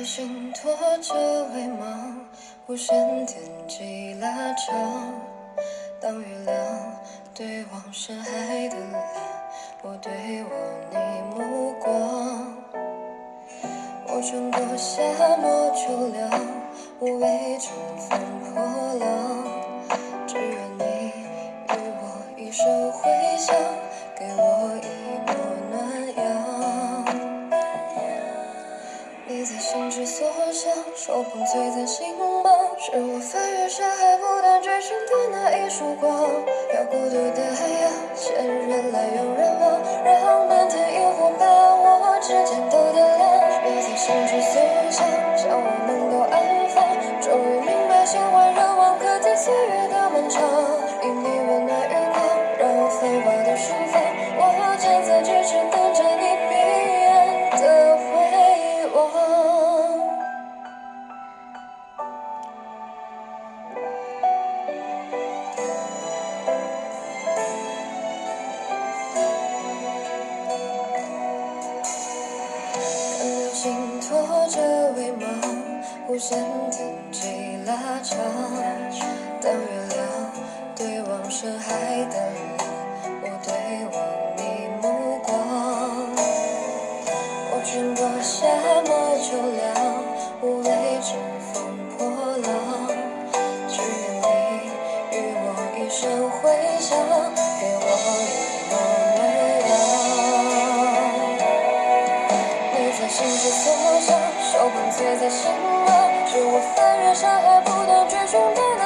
心拖着微茫，无限天际拉长。当月亮对望深海的蓝，我对我你目光。我穿过沙漠秋凉，无畏乘风破浪。只愿你与我一生回响，给我一抹暖阳。你在心之所向，手捧璀璨星芒，是我翻越山海不断追寻的那一束光。要孤独的海洋，见人来拥人往，让满天萤火把我指尖都点亮。我在心之所向，将我们都安放。终于明白，心怀热望，可抵岁月的漫长。因你温暖与光，让我繁华都盛放。我站在咫尺，等着你彼岸的回望。看流星拖着微茫，无限天际拉长。当月亮对望深海的蓝，我对望你目光。我穿过沙漠秋凉，无畏乘风破浪。只愿你与我一生回响，给我一抹暖阳。你在心之所向，手捧璀璨星芒，是我翻越山海不断追寻的那